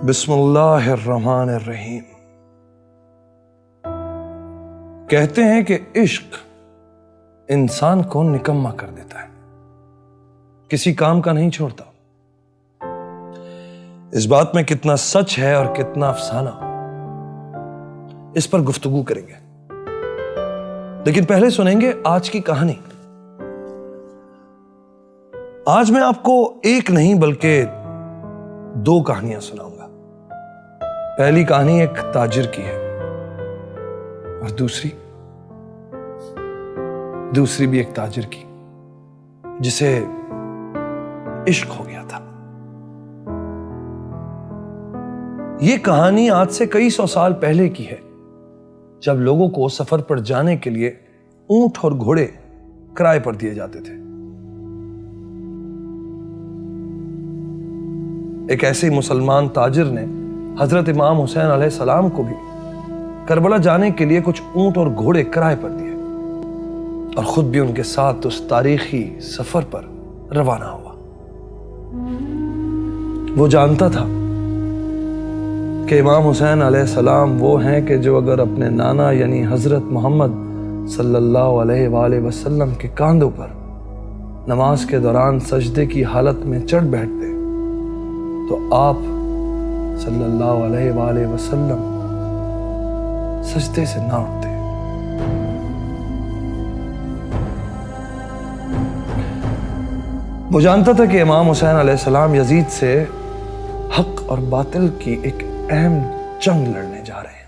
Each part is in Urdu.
بسم اللہ الرحمن الرحیم۔ کہتے ہیں کہ عشق انسان کو نکما کر دیتا ہے، کسی کام کا نہیں چھوڑتا۔ اس بات میں کتنا سچ ہے اور کتنا افسانہ، اس پر گفتگو کریں گے، لیکن پہلے سنیں گے آج کی کہانی۔ آج میں آپ کو ایک نہیں بلکہ دو کہانیاں سناؤں گا۔ پہلی کہانی ایک تاجر کی ہے اور دوسری بھی ایک تاجر کی جسے عشق ہو گیا تھا۔ یہ کہانی آج سے کئی سو سال پہلے کی ہے، جب لوگوں کو سفر پر جانے کے لیے اونٹ اور گھوڑے کرائے پر دیے جاتے تھے۔ ایک ایسے مسلمان تاجر نے حضرت امام حسین علیہ السلام کو بھی کربلا جانے کے لیے کچھ اونٹ اور گھوڑے کرائے پر دیے اور خود بھی ان کے ساتھ اس تاریخی سفر پر روانہ ہوا۔ وہ جانتا تھا کہ امام حسین علیہ السلام وہ ہیں کہ جو اگر اپنے نانا یعنی حضرت محمد صلی اللہ علیہ وآلہ وسلم کے کاندھوں پر نماز کے دوران سجدے کی حالت میں چڑھ بیٹھتے تو آپ صلی اللہ علیہ وآلہ وسلم سجدے سے نہ اٹھتے۔ وہ جانتا تھا کہ امام حسین علیہ السلام یزید سے حق اور باطل کی ایک اہم جنگ لڑنے جا رہے ہیں۔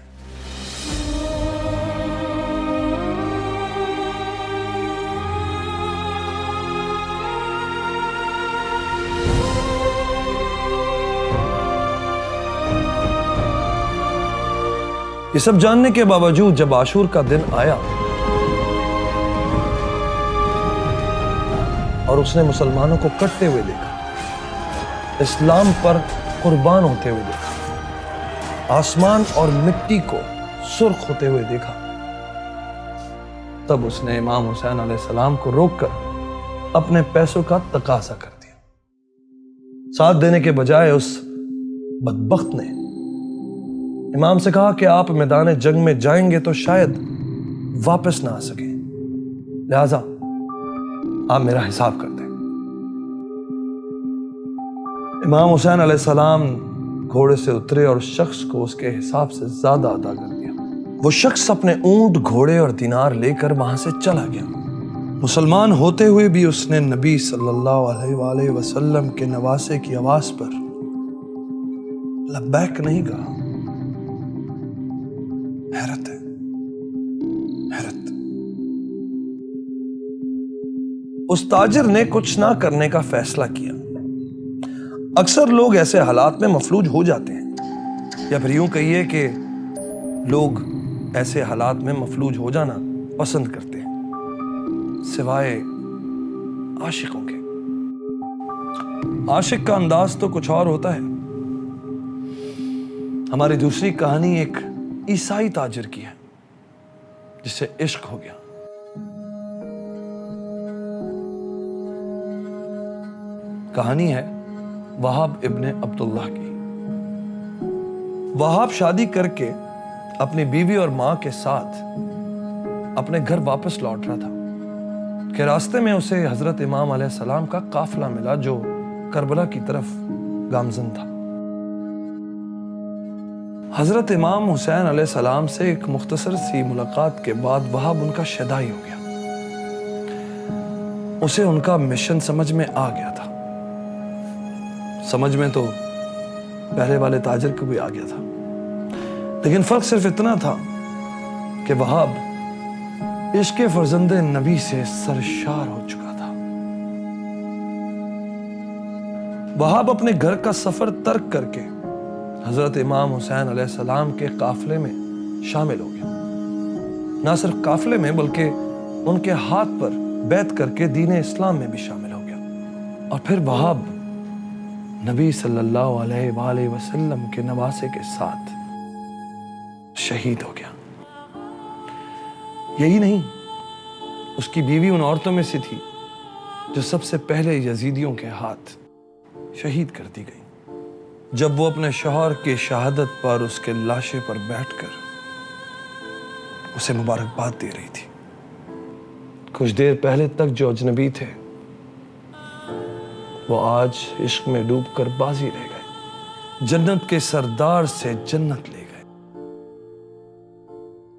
یہ سب جاننے کے باوجود جب عاشور کا دن آیا اور اس نے مسلمانوں کو کٹتے ہوئے دیکھا، اسلام پر قربان ہوتے ہوئے دیکھا، آسمان اور مٹی کو سرخ ہوتے ہوئے دیکھا، تب اس نے امام حسین علیہ السلام کو روک کر اپنے پیسوں کا تقاضا کر دیا۔ ساتھ دینے کے بجائے اس بدبخت نے امام سے کہا کہ آپ میدان جنگ میں جائیں گے تو شاید واپس نہ آ سکیں، لہذا آپ میرا حساب کر دیں۔ امام حسین علیہ السلام گھوڑے سے اترے اور شخص کو اس کے حساب سے زیادہ ادا کر دیا۔ وہ شخص اپنے اونٹ، گھوڑے اور دینار لے کر وہاں سے چلا گیا۔ مسلمان ہوتے ہوئے بھی اس نے نبی صلی اللہ علیہ وآلہ وسلم کے نواسے کی آواز پر لبیک نہیں کہا۔ حیرت ہے، حیرت۔ اس تاجر نے کچھ نہ کرنے کا فیصلہ کیا۔ اکثر لوگ ایسے حالات میں مفلوج ہو جاتے ہیں، یا پھر یوں کہیے کہ لوگ ایسے حالات میں مفلوج ہو جانا پسند کرتے ہیں، سوائے عاشقوں کے۔ عاشق کا انداز تو کچھ اور ہوتا ہے۔ ہماری دوسری کہانی ایک عیسائی تاجر کی ہے جسے عشق ہو گیا۔ کہانی ہے وہاب ابن عبداللہ کی۔ وہاب شادی کر کے اپنی بیوی اور ماں کے ساتھ اپنے گھر واپس لوٹ رہا تھا کہ راستے میں اسے حضرت امام علیہ السلام کا قافلہ ملا جو کربلا کی طرف گامزن تھا۔ حضرت امام حسین علیہ السلام سے ایک مختصر سی ملاقات کے بعد وہاب ان کا شیدائی ہو گیا۔ اسے ان کا مشن سمجھ میں آ گیا تھا۔ سمجھ میں تو پہلے والے تاجر کو بھی آ گیا تھا، لیکن فرق صرف اتنا تھا کہ وہاب عشق فرزند نبی سے سرشار ہو چکا تھا۔ وہاب اپنے گھر کا سفر ترک کر کے حضرت امام حسین علیہ السلام کے قافلے میں شامل ہو گیا۔ نہ صرف قافلے میں بلکہ ان کے ہاتھ پر بیعت کر کے دین اسلام میں بھی شامل ہو گیا، اور پھر وہاب نبی صلی اللہ علیہ وآلہ وسلم کے نواسے کے ساتھ شہید ہو گیا۔ یہی نہیں، اس کی بیوی ان عورتوں میں سے تھی جو سب سے پہلے یزیدیوں کے ہاتھ شہید کر دی گئی۔ جب وہ اپنے شوہر کی شہادت پر اس کے لاشے پر بیٹھ کر اسے مبارکباد دے رہی تھی۔ کچھ دیر پہلے تک جو اجنبی تھے وہ آج عشق میں ڈوب کر بازی رہ گئے، جنت کے سردار سے جنت لے گئے،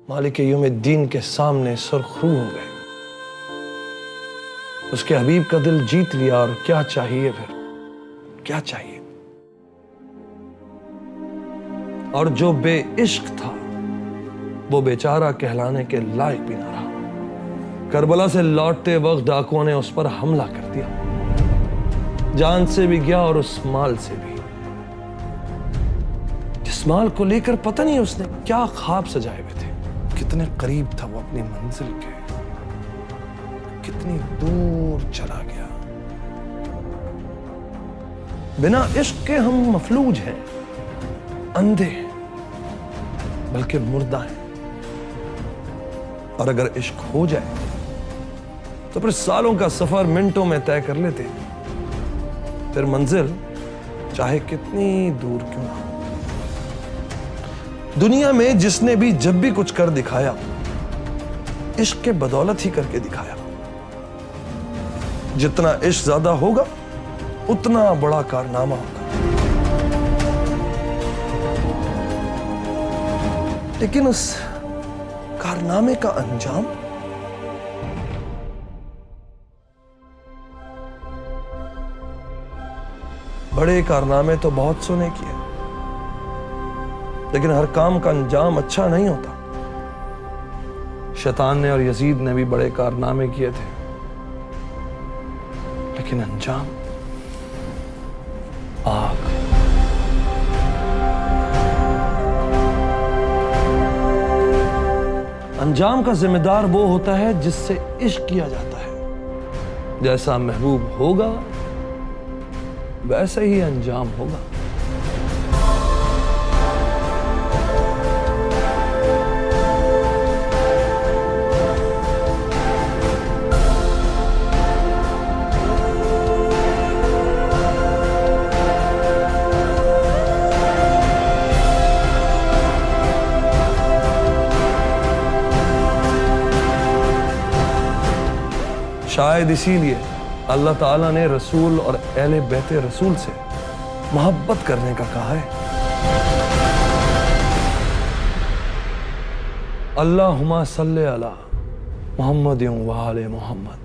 مالک یوم الدین کے سامنے سرخرو ہو گئے، اس کے حبیب کا دل جیت لیا۔ اور کیا چاہیے پھر، کیا چاہیے؟ اور جو بے عشق تھا وہ بیچارہ کہلانے کے لائق بھی نہ رہا۔ کربلا سے لوٹتے وقت ڈاکوؤں نے اس پر حملہ کر دیا، جان سے بھی گیا اور اس مال سے بھی، جس مال کو لے کر پتہ نہیں اس نے کیا خواب سجائے ہوئے تھے۔ کتنے قریب تھا وہ اپنی منزل کے، کتنی دور چلا گیا۔ بنا عشق کے ہم مفلوج ہیں، اندھے ہیں، بلکہ مردہ ہیں۔ اور اگر عشق ہو جائے تو پھر سالوں کا سفر منٹوں میں طے کر لیتے، پھر منزل چاہے کتنی دور کیوں نہ ہو۔ دنیا میں جس نے بھی جب بھی کچھ کر دکھایا، عشق کے بدولت ہی کر کے دکھایا۔ جتنا عشق زیادہ ہوگا اتنا بڑا کارنامہ ہوگا۔ لیکن اس کارنامے کا انجام بڑے کارنامے تو بہت سنے کیے، لیکن ہر کام کا انجام اچھا نہیں ہوتا۔ شیطان نے اور یزید نے بھی بڑے کارنامے کیے تھے، لیکن انجام آگ۔ انجام کا ذمہ دار وہ ہوتا ہے جس سے عشق کیا جاتا ہے۔ جیسا محبوب ہوگا ویسے ہی انجام ہوگا۔ شاید اسی لیے اللہ تعالیٰ نے رسول اور اہل بیت رسول سے محبت کرنے کا کہا ہے۔ اللہم صلی علی محمد و آل محمد۔